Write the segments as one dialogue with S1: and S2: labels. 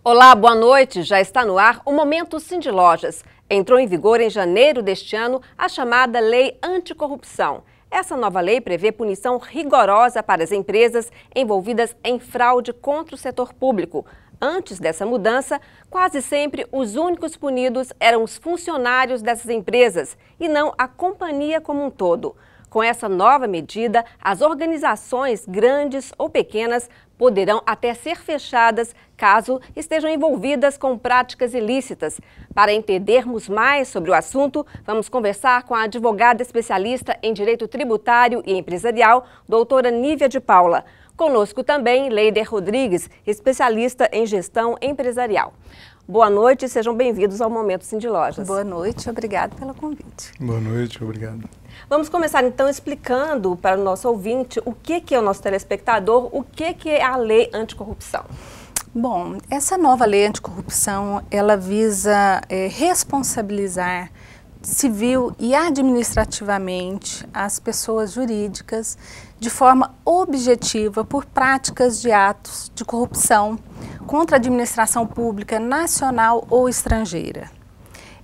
S1: Olá, boa noite. Já está no ar o Momento Cindy Lojas. Entrou em vigor em janeiro deste ano a chamada Lei Anticorrupção. Essa nova lei prevê punição rigorosa para as empresas envolvidas em fraude contra o setor público. Antes dessa mudança, quase sempre os únicos punidos eram os funcionários dessas empresas e não a companhia como um todo. Com essa nova medida, as organizações, grandes ou pequenas, poderão até ser fechadas caso estejam envolvidas com práticas ilícitas. Para entendermos mais sobre o assunto, vamos conversar com a advogada especialista em direito tributário e empresarial, doutora Nívia de Paula. Conosco também, Leider Rodrigues, especialista em gestão empresarial. Boa noite e sejam bem-vindos ao Momento Cindy Lojas.
S2: Boa noite, obrigado pelo convite.
S3: Boa noite, obrigado.
S1: Vamos começar então explicando para o nosso ouvinte o que é o nosso telespectador, o que é a Lei Anticorrupção.
S2: Bom, essa nova Lei Anticorrupção, ela visa responsabilizar civil e administrativamente as pessoas jurídicas de forma objetiva por práticas de atos de corrupção contra a administração pública nacional ou estrangeira.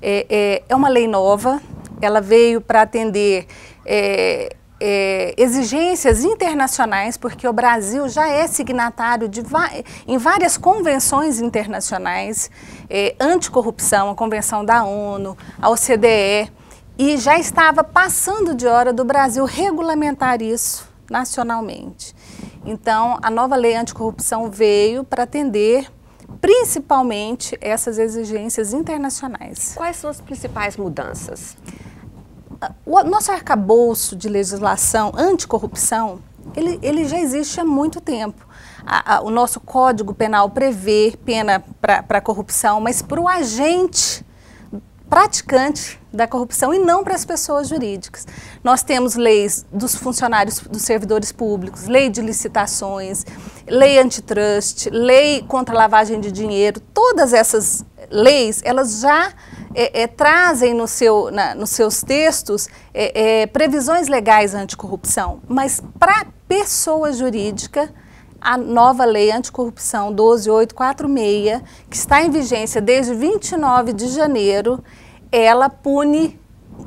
S2: É uma lei nova, ela veio para atender exigências internacionais, porque o Brasil já é signatário em várias convenções internacionais anticorrupção, a Convenção da ONU, a OCDE, e já estava passando de hora do Brasil regulamentar isso nacionalmente. Então, a nova lei anticorrupção veio para atender principalmente essas exigências internacionais.
S1: Quais são as principais mudanças?
S2: O nosso arcabouço de legislação anticorrupção, ele já existe há muito tempo. O nosso Código Penal prevê pena para corrupção, mas para o agente praticante da corrupção e não para as pessoas jurídicas. Nós temos leis dos funcionários, dos servidores públicos, lei de licitações, lei antitrust, lei contra a lavagem de dinheiro. Todas essas leis, elas já trazem nos seus textos previsões legais anticorrupção, mas para pessoa jurídica, a nova lei anticorrupção 12846, que está em vigência desde 29 de janeiro, ela pune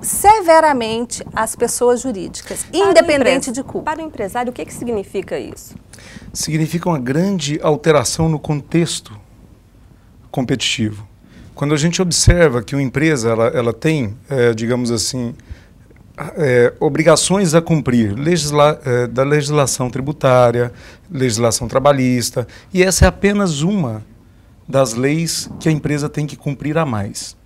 S2: severamente as pessoas jurídicas, independente de culpa.
S1: Para o empresário, o que significa isso?
S3: Significa uma grande alteração no contexto competitivo. Quando a gente observa que uma empresa ela tem, digamos assim, obrigações a cumprir da legislação tributária, legislação trabalhista, e essa é apenas uma das leis que a empresa tem que cumprir a mais.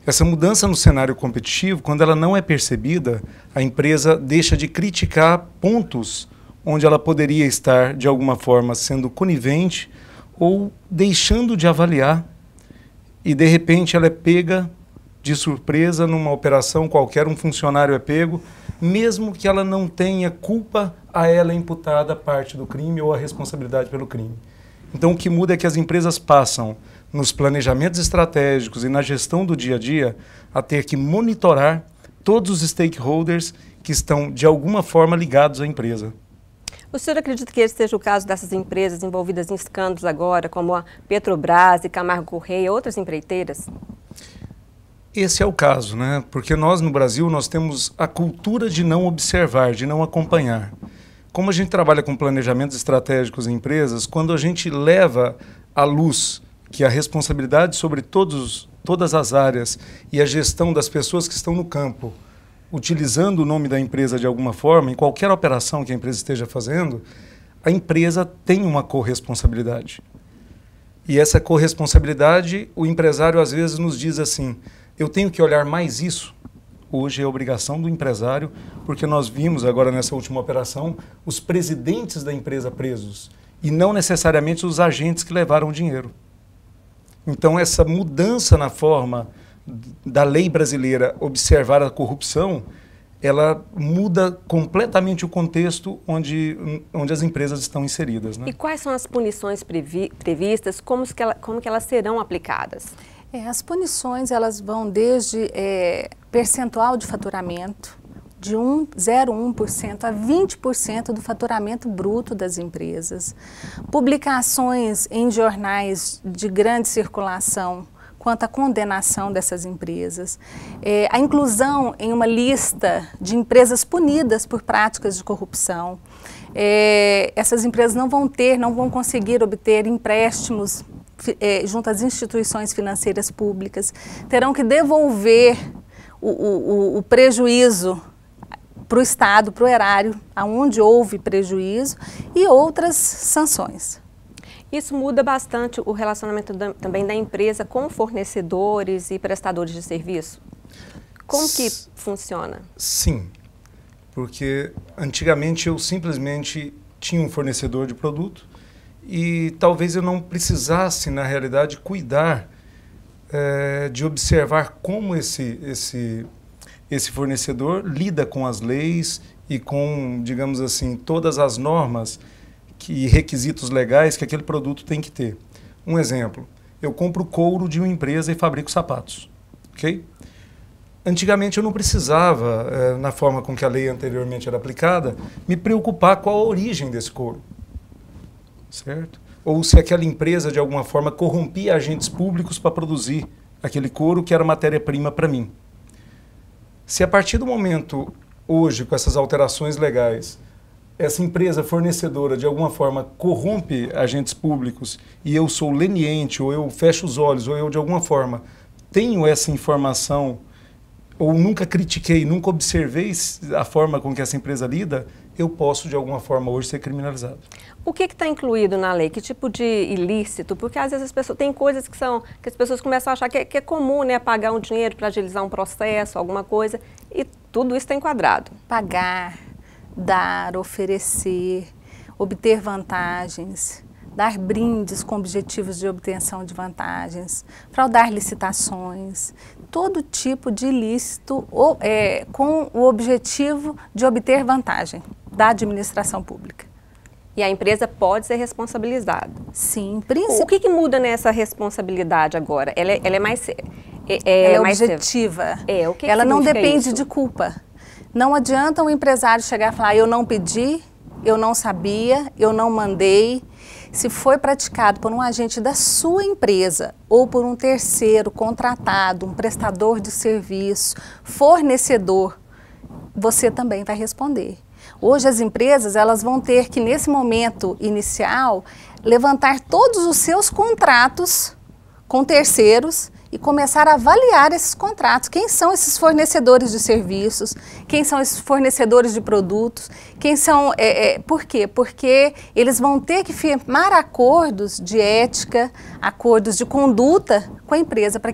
S3: Essa mudança no cenário competitivo, quando ela não é percebida, a empresa deixa de criticar pontos onde ela poderia estar, de alguma forma, sendo conivente ou deixando de avaliar, e de repente ela é pega de surpresa numa operação qualquer, um funcionário é pego, mesmo que ela não tenha culpa, a ela é imputada a parte do crime ou a responsabilidade pelo crime. Então o que muda é que as empresas passam, nos planejamentos estratégicos e na gestão do dia a dia, a ter que monitorar todos os stakeholders que estão de alguma forma ligados à empresa.
S1: O senhor acredita que esse seja o caso dessas empresas envolvidas em escândalos agora, como a Petrobras e Camargo Correia e outras empreiteiras?
S3: Esse é o caso, né? Porque nós no Brasil nós temos a cultura de não observar, de não acompanhar. Como a gente trabalha com planejamentos estratégicos em empresas, quando a gente leva à luz que a responsabilidade sobre todas as áreas e a gestão das pessoas que estão no campo, utilizando o nome da empresa de alguma forma, em qualquer operação que a empresa esteja fazendo, a empresa tem uma corresponsabilidade. E essa corresponsabilidade, o empresário às vezes nos diz assim, eu tenho que olhar mais isso. Hoje é obrigação do empresário, porque nós vimos agora nessa última operação os presidentes da empresa presos e não necessariamente os agentes que levaram o dinheiro. Então essa mudança na forma da lei brasileira observar a corrupção, ela muda completamente o contexto onde as empresas estão inseridas, né?
S1: E quais são as punições previstas, como que elas serão aplicadas?
S2: As punições elas vão desde percentual de faturamento, de 0,1% a 20% do faturamento bruto das empresas. Publicações em jornais de grande circulação quanto à condenação dessas empresas. A inclusão em uma lista de empresas punidas por práticas de corrupção. Essas empresas não vão conseguir obter empréstimos junto às instituições financeiras públicas, terão que devolver o prejuízo para o Estado, para o erário, aonde houve prejuízo, e outras sanções.
S1: Isso muda bastante o relacionamento também da empresa com fornecedores e prestadores de serviço? Como que funciona?
S3: Sim, porque antigamente eu simplesmente tinha um fornecedor de produto e talvez eu não precisasse, na realidade, cuidar de observar como esse fornecedor lida com as leis e com, digamos assim, todas as normas e requisitos legais que aquele produto tem que ter. Um exemplo, eu compro couro de uma empresa e fabrico sapatos, ok? Antigamente eu não precisava, na forma com que a lei anteriormente era aplicada, me preocupar com a origem desse couro, certo? Ou se aquela empresa de alguma forma corrompia agentes públicos para produzir aquele couro que era matéria-prima para mim. Se a partir do momento, hoje, com essas alterações legais, essa empresa fornecedora de alguma forma corrompe agentes públicos e eu sou leniente, ou eu fecho os olhos, ou eu de alguma forma tenho essa informação, ou nunca critiquei, nunca observei a forma com que essa empresa lida, eu posso de alguma forma hoje ser criminalizado.
S1: O que está incluído na lei? Que tipo de ilícito? Porque às vezes as pessoas tem coisas que as pessoas começam a achar que é comum, né, pagar um dinheiro para agilizar um processo, alguma coisa, e tudo isso está enquadrado.
S2: Pagar, dar, oferecer, obter vantagens, dar brindes com objetivos de obtenção de vantagens, fraudar licitações, todo tipo de ilícito com o objetivo de obter vantagem da administração pública.
S1: E a empresa pode ser responsabilizada?
S2: Sim.
S1: O que muda nessa responsabilidade agora? Ela é mais...
S2: ela é objetiva.
S1: O que
S2: ela não depende
S1: isso?
S2: de culpa. Não adianta um empresário chegar e falar, eu não pedi, eu não sabia, eu não mandei. Se foi praticado por um agente da sua empresa ou por um terceiro contratado, um prestador de serviço, fornecedor, você também vai responder. Hoje as empresas elas vão ter que, nesse momento inicial, levantar todos os seus contratos com terceiros e começar a avaliar esses contratos. Quem são esses fornecedores de serviços? Quem são esses fornecedores de produtos? Quem são? Por quê? Porque eles vão ter que firmar acordos de ética, acordos de conduta com a empresa para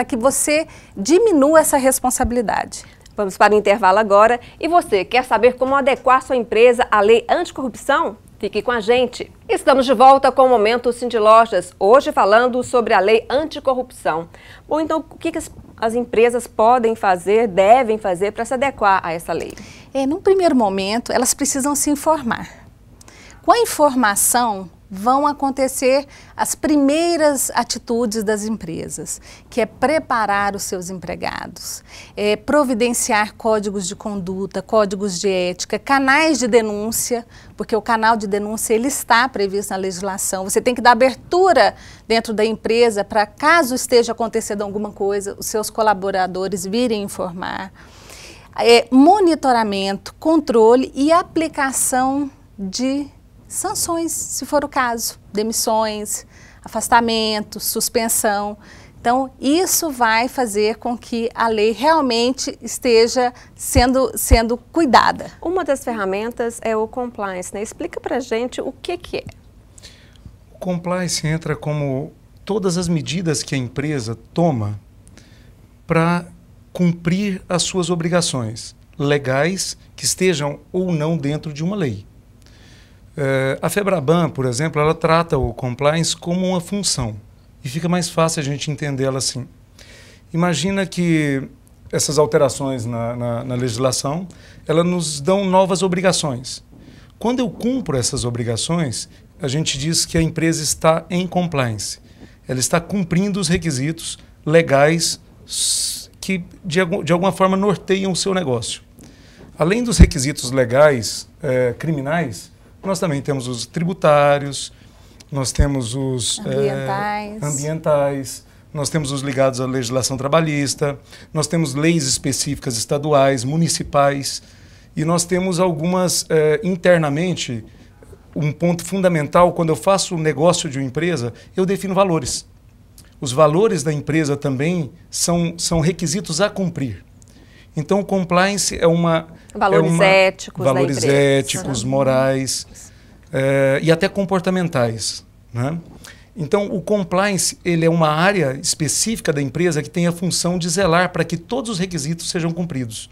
S2: que você diminua essa responsabilidade.
S1: Vamos para o intervalo agora. E você, quer saber como adequar sua empresa à lei anticorrupção? Fique com a gente. Estamos de volta com o Momento Cindy Lojas, hoje falando sobre a lei anticorrupção. Bom, então, o que as empresas podem fazer, devem fazer para se adequar a essa lei?
S2: Num primeiro momento, elas precisam se informar. Com a informação, vão acontecer as primeiras atitudes das empresas, que é preparar os seus empregados, providenciar códigos de conduta, códigos de ética, canais de denúncia, porque o canal de denúncia ele está previsto na legislação. Você tem que dar abertura dentro da empresa para, caso esteja acontecendo alguma coisa, os seus colaboradores virem informar. Monitoramento, controle e aplicação de sanções, se for o caso, demissões, afastamento, suspensão. Então, isso vai fazer com que a lei realmente esteja sendo cuidada.
S1: Uma das ferramentas é o compliance, né? Explica pra gente o que é.
S3: O compliance entra como todas as medidas que a empresa toma para cumprir as suas obrigações legais que estejam ou não dentro de uma lei. A FEBRABAN, por exemplo, ela trata o compliance como uma função e fica mais fácil a gente entendê-la assim. Imagina que essas alterações na legislação, elas nos dão novas obrigações. Quando eu cumpro essas obrigações, a gente diz que a empresa está em compliance. Ela está cumprindo os requisitos legais que, de alguma forma, norteiam o seu negócio. Além dos requisitos legais, criminais, nós também temos os tributários, nós temos os ambientais, nós temos os ligados à legislação trabalhista, nós temos leis específicas estaduais, municipais, e nós temos algumas internamente. Um ponto fundamental, quando eu faço o negócio de uma empresa, eu defino valores. Os valores da empresa também são requisitos a cumprir. Então, o compliance é uma...
S1: Valores éticos da
S3: valores
S1: empresa.
S3: éticos, morais e até comportamentais, né? Então, o compliance ele é uma área específica da empresa que tem a função de zelar para que todos os requisitos sejam cumpridos.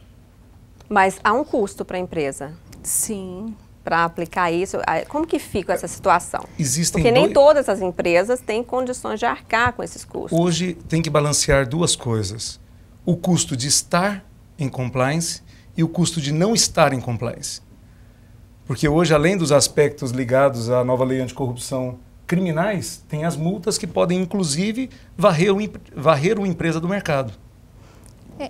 S1: Mas há um custo para a empresa?
S2: Sim.
S1: Para aplicar isso, como que fica essa situação?
S3: Existem
S1: Porque nem todas as empresas têm condições de arcar com esses custos.
S3: Hoje tem que balancear duas coisas. O custo de estar em compliance e o custo de não estar em compliance. Porque hoje, além dos aspectos ligados à nova lei anticorrupção criminais, tem as multas que podem, inclusive, varrer uma empresa do mercado.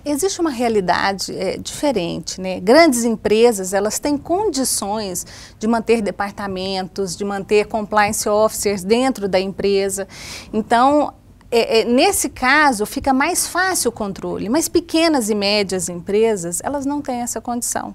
S2: Existe uma realidade diferente, né? Grandes empresas, elas têm condições de manter departamentos, de manter compliance officers dentro da empresa. Então, nesse caso, fica mais fácil o controle, mas pequenas e médias empresas, elas não têm essa condição.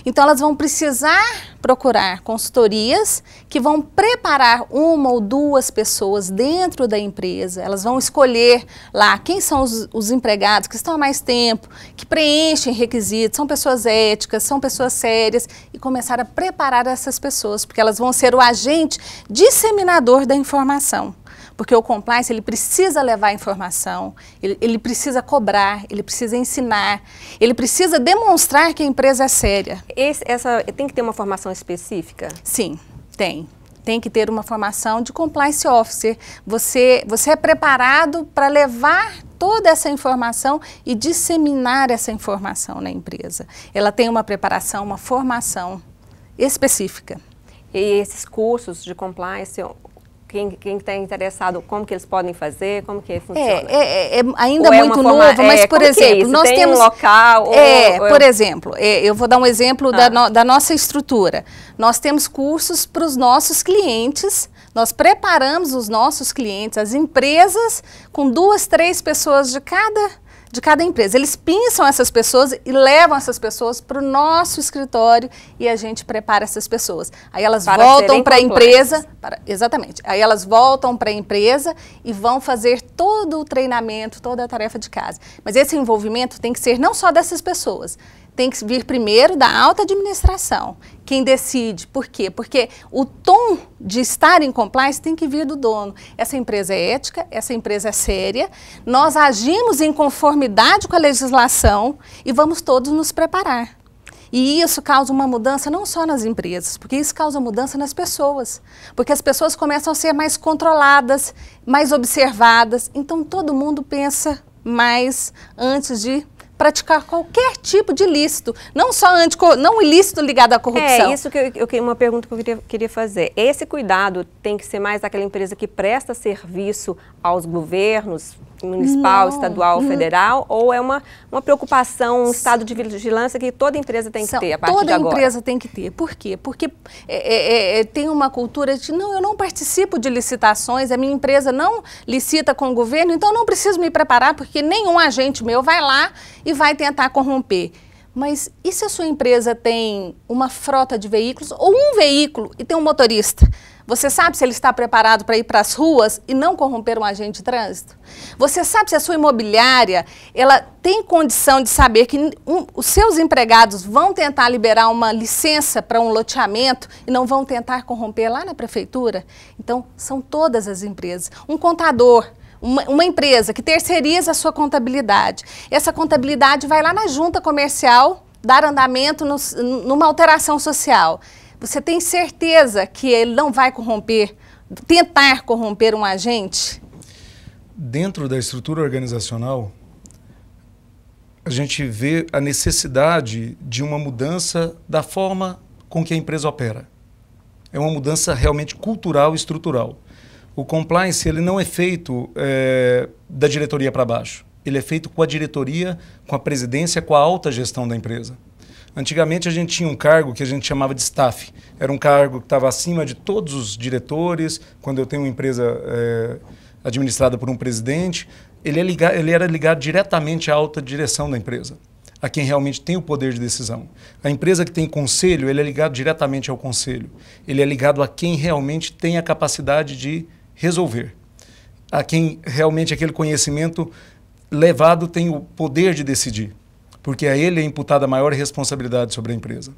S2: Então, elas vão precisar procurar consultorias que vão preparar uma ou duas pessoas dentro da empresa. Elas vão escolher lá quem são os empregados que estão há mais tempo, que preenchem requisitos, são pessoas éticas, são pessoas sérias, e começar a preparar essas pessoas, porque elas vão ser o agente disseminador da informação. Porque o compliance, ele precisa levar informação, ele precisa cobrar, ele precisa ensinar, ele precisa demonstrar que a empresa é séria.
S1: Tem que ter uma formação específica?
S2: Sim, tem. Tem que ter uma formação de compliance officer. Você é preparado para levar toda essa informação e disseminar essa informação na empresa. Ela tem uma preparação, uma formação específica.
S1: E esses cursos de compliance... Quem está interessado, como que eles podem fazer, como que funciona?
S2: Ainda muito novo, mas, por exemplo, nós temos
S1: um local...
S2: Por exemplo, eu vou dar um exemplo da nossa estrutura. Nós temos cursos para os nossos clientes, nós preparamos os nossos clientes, as empresas, com 2, 3 pessoas de cada empresa. Eles pinçam essas pessoas e levam essas pessoas para o nosso escritório e a gente prepara essas pessoas. Aí elas voltam para a empresa, exatamente, aí elas voltam para a empresa e vão fazer todo o treinamento, toda a tarefa de casa. Mas esse envolvimento tem que ser não só dessas pessoas, tem que vir primeiro da alta administração. Quem decide, por quê? Porque o tom de estar em compliance tem que vir do dono. Essa empresa é ética, essa empresa é séria, nós agimos em conformidade com a legislação e vamos todos nos preparar. E isso causa uma mudança não só nas empresas, porque isso causa mudança nas pessoas. Porque as pessoas começam a ser mais controladas, mais observadas, então todo mundo pensa mais antes de praticar qualquer tipo de ilícito, não só não ilícito ligado à corrupção.
S1: Isso que uma pergunta que eu queria fazer. Esse cuidado tem que ser mais daquela empresa que presta serviço aos governos, municipal, estadual, federal, ou é uma preocupação, um estado de vigilância que toda empresa tem que ter a partir de agora?
S2: Toda empresa tem que ter. Por quê? Porque tem uma cultura de, não, eu não participo de licitações, a minha empresa não licita com o governo, então eu não preciso me preparar, porque nenhum agente meu vai lá e vai tentar corromper. Mas e se a sua empresa tem uma frota de veículos, ou um veículo e tem um motorista? Você sabe se ele está preparado para ir para as ruas e não corromper um agente de trânsito? Você sabe se a sua imobiliária ela tem condição de saber que os seus empregados vão tentar liberar uma licença para um loteamento e não vão tentar corromper lá na prefeitura? Então, são todas as empresas. Um contador, uma empresa que terceiriza a sua contabilidade. Essa contabilidade vai lá na junta comercial dar andamento numa alteração social. Você tem certeza que ele não vai tentar corromper um agente?
S3: Dentro da estrutura organizacional, a gente vê a necessidade de uma mudança da forma com que a empresa opera. É uma mudança realmente cultural e estrutural. O compliance ele não é feito da diretoria para baixo. Ele é feito com a diretoria, com a presidência, com a alta gestão da empresa. Antigamente a gente tinha um cargo que a gente chamava de staff. Era um cargo que estava acima de todos os diretores. Quando eu tenho uma empresa administrada por um presidente, ele era ligado diretamente à alta direção da empresa, a quem realmente tem o poder de decisão. A empresa que tem conselho, ele é ligado diretamente ao conselho. Ele é ligado a quem realmente tem a capacidade de resolver. A quem realmente aquele conhecimento levado tem o poder de decidir. Porque a ele é imputada a maior responsabilidade sobre a empresa.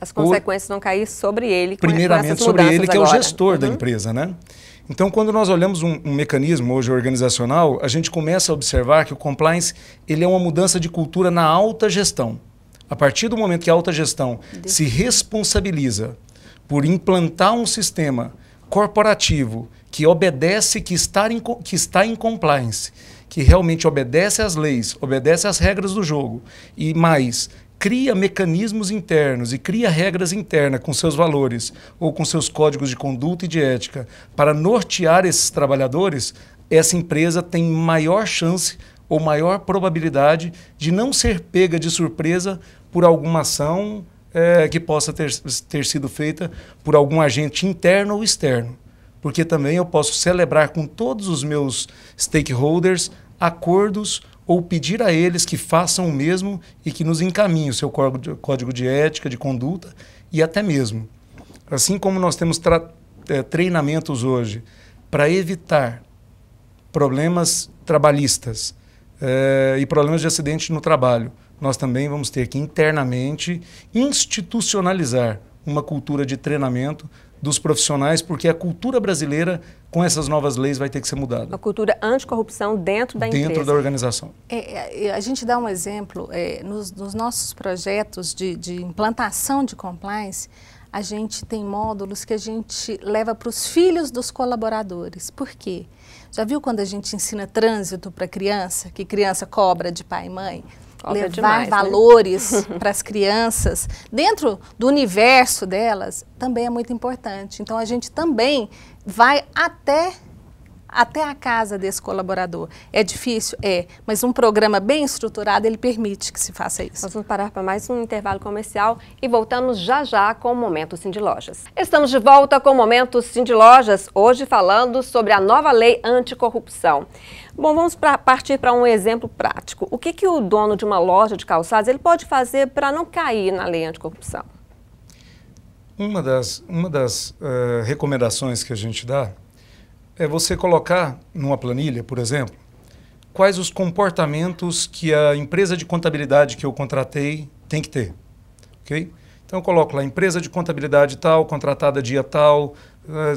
S1: As consequências vão cair sobre ele.
S3: Primeiramente sobre ele, que é o gestor da empresa, né? Então, quando nós olhamos um mecanismo hoje organizacional, a gente começa a observar que o compliance ele é uma mudança de cultura na alta gestão. A partir do momento que a alta gestão se responsabiliza por implantar um sistema corporativo que obedece, que está em compliance, que realmente obedece às leis, obedece às regras do jogo e mais, cria mecanismos internos e cria regras internas com seus valores ou com seus códigos de conduta e de ética para nortear esses trabalhadores, essa empresa tem maior chance ou maior probabilidade de não ser pega de surpresa por alguma ação que possa ter sido feita por algum agente interno ou externo. Porque também eu posso celebrar com todos os meus stakeholders acordos ou pedir a eles que façam o mesmo e que nos encaminhem o seu código de ética, de conduta e até mesmo. Assim como nós temos treinamentos hoje para evitar problemas trabalhistas e problemas de acidente no trabalho, nós também vamos ter que internamente institucionalizar uma cultura de treinamento dos profissionais, porque a cultura brasileira, com essas novas leis, vai ter que ser mudada.
S1: Uma cultura anticorrupção dentro da empresa.
S3: Dentro da organização.
S2: A gente dá um exemplo, nos nossos projetos de implantação de compliance, a gente tem módulos que a gente leva para os filhos dos colaboradores. Por quê? Já viu quando a gente ensina trânsito para criança, que criança cobra de pai e mãe? Levar demais, valores para as crianças dentro do universo delas também é muito importante. Então a gente também vai até a casa desse colaborador. É difícil? É, mas um programa bem estruturado ele permite que se faça isso.
S1: Nós vamos parar para mais um intervalo comercial e voltamos já já com o Momento Sim de Lojas. Estamos de volta com o Momento Sim de Lojas, hoje falando sobre a nova lei anticorrupção. Bom, vamos partir para um exemplo prático. O que o dono de uma loja de calçados ele pode fazer para não cair na lei anticorrupção?
S3: Uma das recomendações que a gente dá é você colocar numa planilha, por exemplo, quais os comportamentos que a empresa de contabilidade que eu contratei tem que ter. Okay? Então eu coloco lá, empresa de contabilidade tal, contratada dia tal,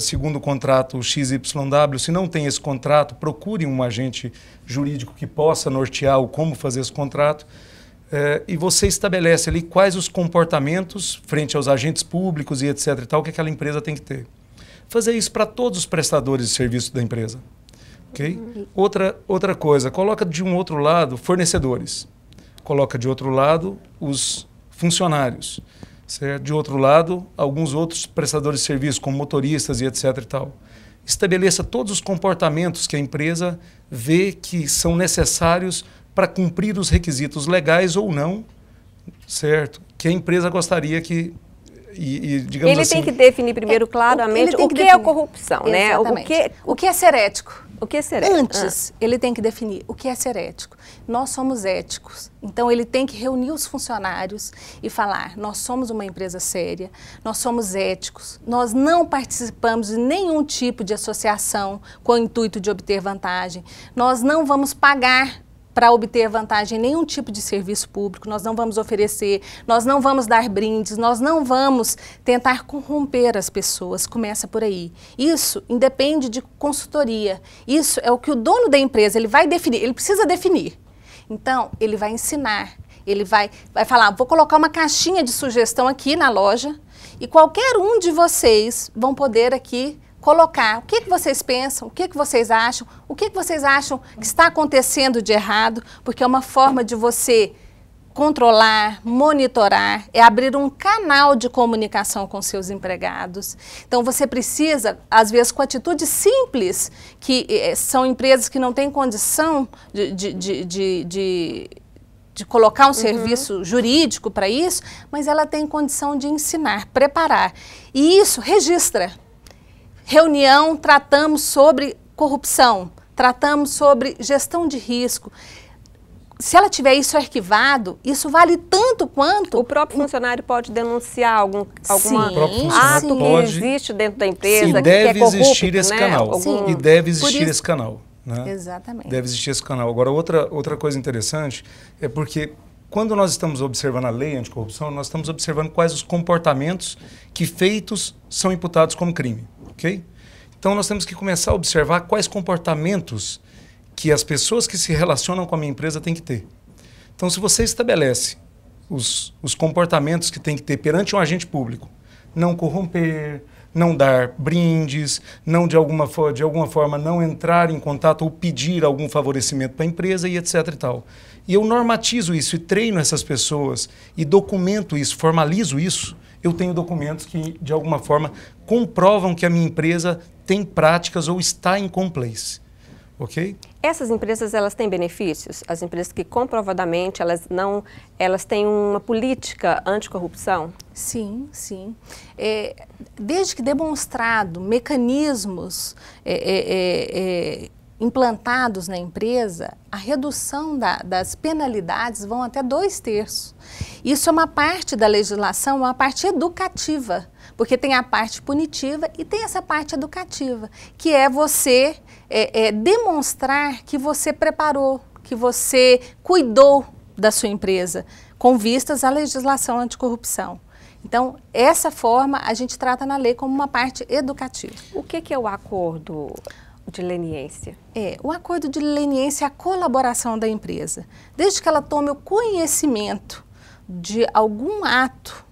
S3: segundo o contrato XYW. Se não tem esse contrato, procure um agente jurídico que possa nortear o como fazer esse contrato. E você estabelece ali quais os comportamentos frente aos agentes públicos e etc. e tal que aquela empresa tem que ter. Fazer isso para todos os prestadores de serviço da empresa. Okay? Outra coisa, coloca de um outro lado fornecedores. Coloca de outro lado os funcionários. Certo? De outro lado, alguns outros prestadores de serviço, como motoristas e etc. e tal. Estabeleça todos os comportamentos que a empresa vê que são necessários para cumprir os requisitos legais ou não, certo? Que a empresa gostaria que, digamos
S1: ele
S3: assim...
S1: tem que definir primeiro claramente o que é a corrupção, né?
S2: O que é ser ético?
S1: O que é ser ético?
S2: Antes, ele tem que definir o que é ser ético. Nós somos éticos, então ele tem que reunir os funcionários e falar, nós somos uma empresa séria, nós somos éticos, nós não participamos de nenhum tipo de associação com o intuito de obter vantagem, nós não vamos pagar para obter vantagem em nenhum tipo de serviço público, nós não vamos oferecer, nós não vamos dar brindes, nós não vamos tentar corromper as pessoas, começa por aí. Isso independe de consultoria, isso é o que o dono da empresa, ele vai definir, ele precisa definir. Então, ele vai ensinar, ele vai falar, vou colocar uma caixinha de sugestão aqui na loja e qualquer um de vocês vão poder aqui colocar o que vocês pensam, o que vocês acham, o que vocês acham que está acontecendo de errado, porque é uma forma de você controlar, monitorar, é abrir um canal de comunicação com seus empregados. Então você precisa, às vezes com atitudes simples, que são empresas que não têm condição de colocar um serviço jurídico para isso, mas ela tem condição de ensinar, preparar. E isso registra. Reunião, tratamos sobre corrupção, tratamos sobre gestão de risco. Se ela tiver isso arquivado, isso vale tanto quanto...
S1: O próprio funcionário pode denunciar algum
S2: ato
S1: que existe dentro da empresa,
S3: sim,
S1: que
S3: deve
S1: é corrupto,
S3: existir esse
S1: né?
S3: canal.
S1: Sim.
S3: E deve existir esse canal. Né?
S2: Exatamente.
S3: Deve existir esse canal. Agora, outra coisa interessante é porque quando nós estamos observando a lei anticorrupção, nós estamos observando quais os comportamentos que feitos são imputados como crime. Ok? Então, nós temos que começar a observar quais comportamentos que as pessoas que se relacionam com a minha empresa têm que ter. Então, se você estabelece os comportamentos que tem que ter perante um agente público, não corromper, não dar brindes, não de alguma forma não entrar em contato ou pedir algum favorecimento para a empresa e etc. e tal. E eu normatizo isso e treino essas pessoas e documento isso, formalizo isso, eu tenho documentos que, de alguma forma, comprovam que a minha empresa tem práticas ou está em compliance. Ok?
S1: Essas empresas, elas têm benefícios? As empresas que comprovadamente elas têm uma política anticorrupção?
S2: Sim, sim. Desde que demonstrado mecanismos implantados na empresa, a redução das penalidades vão até 2/3. Isso é uma parte da legislação, uma parte educativa, porque tem a parte punitiva e tem essa parte educativa, que é você demonstrar que você preparou, que você cuidou da sua empresa, com vistas à legislação anticorrupção. Então, essa forma a gente trata na lei como uma parte educativa.
S1: O que é o acordo de leniência?
S2: O acordo de leniência é a colaboração da empresa. Desde que ela tome o conhecimento de algum ato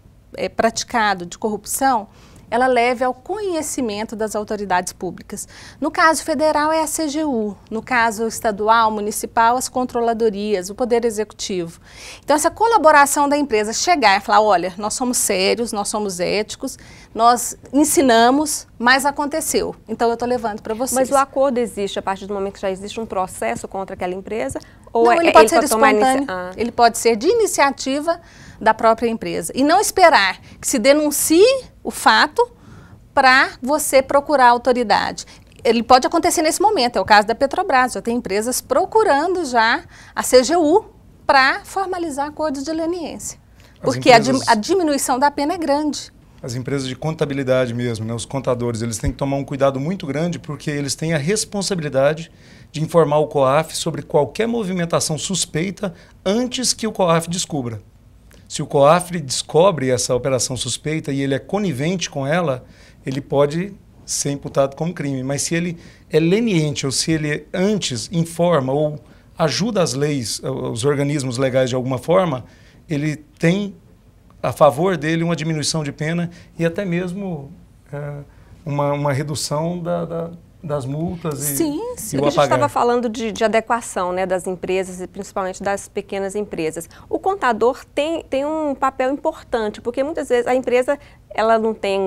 S2: praticado de corrupção, ela leve ao conhecimento das autoridades públicas. No caso federal é a CGU, no caso estadual, municipal, as controladorias, o Poder Executivo. Então essa colaboração da empresa chegar e falar, olha, nós somos sérios, nós somos éticos, nós ensinamos, mas aconteceu, então eu estou levando para vocês.
S1: Mas o acordo existe a partir do momento que já existe um processo contra aquela empresa? Ou
S2: não, ele pode ser espontâneo, ele pode ser de iniciativa da própria empresa. E não esperar que se denuncie o fato para você procurar a autoridade. Ele pode acontecer nesse momento, é o caso da Petrobras, já tem empresas procurando já a CGU para formalizar acordos de leniência. Porque a diminuição da pena é grande.
S3: As empresas de contabilidade mesmo, né, os contadores, eles têm que tomar um cuidado muito grande porque eles têm a responsabilidade de informar o COAF sobre qualquer movimentação suspeita antes que o COAF descubra. Se o COAF descobre essa operação suspeita e ele é conivente com ela, ele pode ser imputado como crime. Mas se ele é leniente ou se ele antes informa ou ajuda as leis, os organismos legais de alguma forma, ele tem a favor dele uma diminuição de pena e até mesmo uma redução das multas
S2: sim.
S3: E o
S1: a gente estava falando de adequação, né, das empresas e principalmente das pequenas empresas. O contador tem um papel importante, porque muitas vezes a empresa ela não tem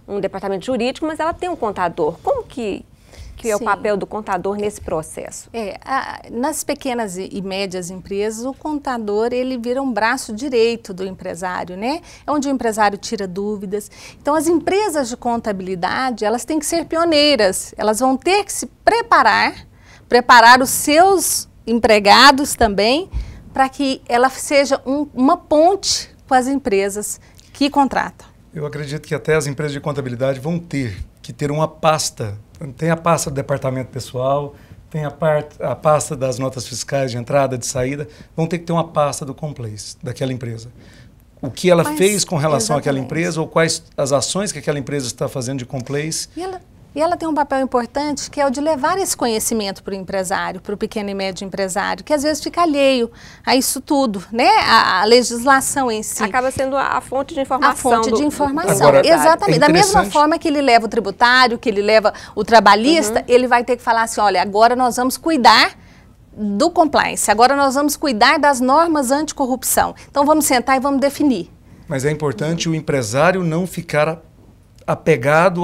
S1: um departamento jurídico, mas ela tem um contador. Como que é o papel do contador nesse processo?
S2: Nas pequenas e médias empresas, o contador ele vira um braço direito do empresário, né? É onde o empresário tira dúvidas. Então, as empresas de contabilidade, elas têm que ser pioneiras, elas vão ter que se preparar os seus empregados também, para que ela seja uma ponte com as empresas que contratam.
S3: Eu acredito que até as empresas de contabilidade vão ter que ter uma pasta. Tem a pasta do departamento pessoal, tem a pasta das notas fiscais de entrada, de saída, vão ter que ter uma pasta do compliance daquela empresa. O que ela fez com relação àquela empresa ou quais as ações que aquela empresa está fazendo de compliance.
S2: E ela tem um papel importante que é o de levar esse conhecimento para o empresário, para o pequeno e médio empresário, que às vezes fica alheio a isso tudo, né? A legislação em si.
S1: Acaba sendo a fonte de informação.
S2: A fonte de informação, agora, exatamente. Da mesma forma que ele leva o tributário, que ele leva o trabalhista, ele vai ter que falar assim, olha, agora nós vamos cuidar do compliance, agora nós vamos cuidar das normas anticorrupção. Então vamos sentar e vamos definir.
S3: Mas é importante o empresário não ficar apegado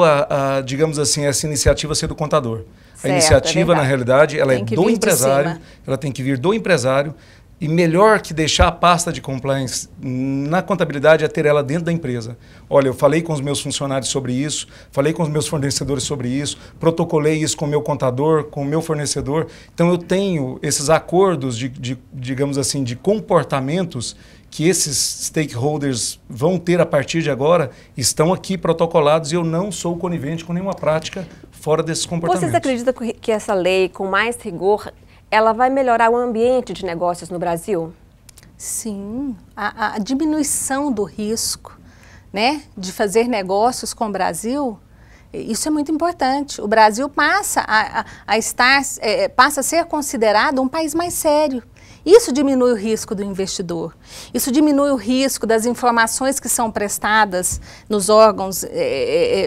S3: digamos assim, essa iniciativa ser do contador. A iniciativa, na realidade, ela é do empresário, ela tem que vir do empresário E melhor que deixar a pasta de compliance na contabilidade é ter ela dentro da empresa. Olha, eu falei com os meus funcionários sobre isso, falei com os meus fornecedores sobre isso, protocolei isso com o meu contador, com o meu fornecedor. Então eu tenho esses acordos digamos assim, de comportamentos que esses stakeholders vão ter a partir de agora, estão aqui protocolados e eu não sou conivente com nenhuma prática fora desses comportamentos.
S1: Vocês acreditam que essa lei, com mais rigor, ela vai melhorar o ambiente de negócios no Brasil?
S2: Sim, a diminuição do risco, né, de fazer negócios com o Brasil, isso é muito importante. O Brasil passa passa a ser considerado um país mais sério. Isso diminui o risco do investidor, isso diminui o risco das informações que são prestadas nos órgãos,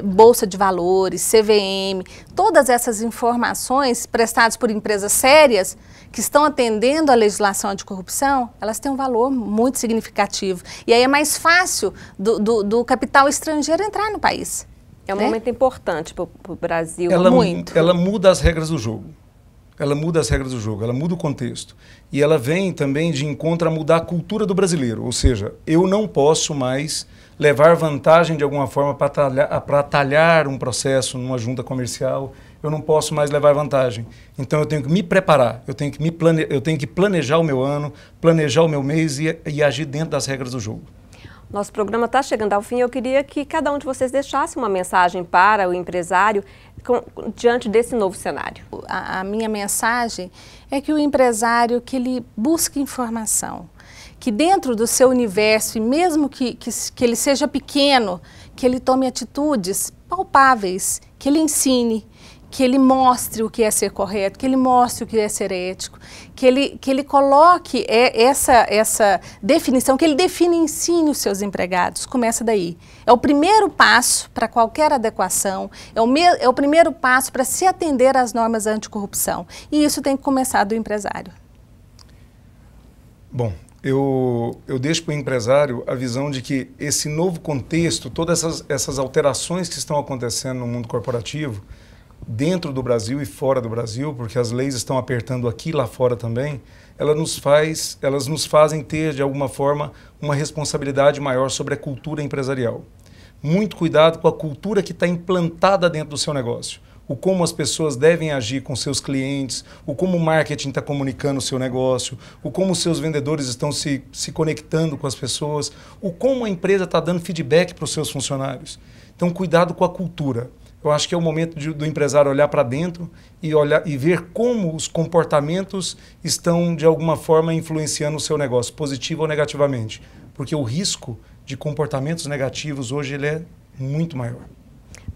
S2: Bolsa de Valores, CVM, todas essas informações prestadas por empresas sérias que estão atendendo a legislação anticorrupção, elas têm um valor muito significativo. E aí é mais fácil do capital estrangeiro entrar no país.
S1: É um momento importante para o Brasil.
S3: Ela muda as regras do jogo. Ela muda as regras do jogo, ela muda o contexto. E ela vem também de encontro a mudar a cultura do brasileiro. Ou seja, eu não posso mais levar vantagem de alguma forma para atalhar um processo numa junta comercial. Eu não posso mais levar vantagem. Então eu tenho que me preparar, eu tenho que planejar o meu ano, planejar o meu mês e agir dentro das regras do jogo.
S1: Nosso programa está chegando ao fim. Eu queria que cada um de vocês deixasse uma mensagem para o empresário diante desse novo cenário.
S2: A minha mensagem é que o empresário, que ele busque informação, que dentro do seu universo, e mesmo que ele seja pequeno, que ele tome atitudes palpáveis, que ele ensine, que ele mostre o que é ser correto, que ele mostre o que é ser ético, que ele coloque essa definição, que ele define e ensine os seus empregados. Começa daí. É o primeiro passo para qualquer adequação, é o primeiro passo para se atender às normas anticorrupção. E isso tem que começar do empresário.
S3: Bom, eu deixo para o empresário a visão de que esse novo contexto, todas essas alterações que estão acontecendo no mundo corporativo, dentro do Brasil e fora do Brasil, porque as leis estão apertando aqui e lá fora também, elas nos fazem ter, de alguma forma, uma responsabilidade maior sobre a cultura empresarial. Muito cuidado com a cultura que está implantada dentro do seu negócio. O como as pessoas devem agir com seus clientes, o como o marketing está comunicando o seu negócio, o como os seus vendedores estão se conectando com as pessoas, o como a empresa está dando feedback para os seus funcionários. Então, cuidado com a cultura. Eu acho que é o momento do empresário olhar para dentro e ver como os comportamentos estão, de alguma forma, influenciando o seu negócio, positivo ou negativamente. Porque o risco de comportamentos negativos hoje ele é muito maior.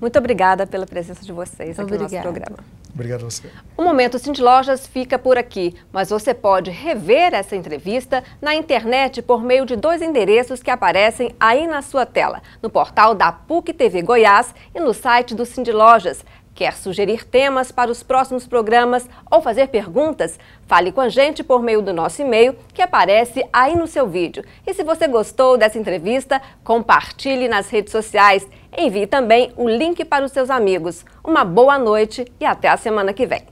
S1: Muito obrigada pela presença de vocês aqui no nosso programa.
S3: Obrigado a você.
S1: O Momento Cindy Lojas fica por aqui, mas você pode rever essa entrevista na internet por meio de 2 endereços que aparecem aí na sua tela, no portal da PUC TV Goiás e no site do Cindy Lojas. Quer sugerir temas para os próximos programas ou fazer perguntas? Fale com a gente por meio do nosso e-mail que aparece aí no seu vídeo. E se você gostou dessa entrevista, compartilhe nas redes sociais. Envie também o link para os seus amigos. Uma boa noite e até a semana que vem.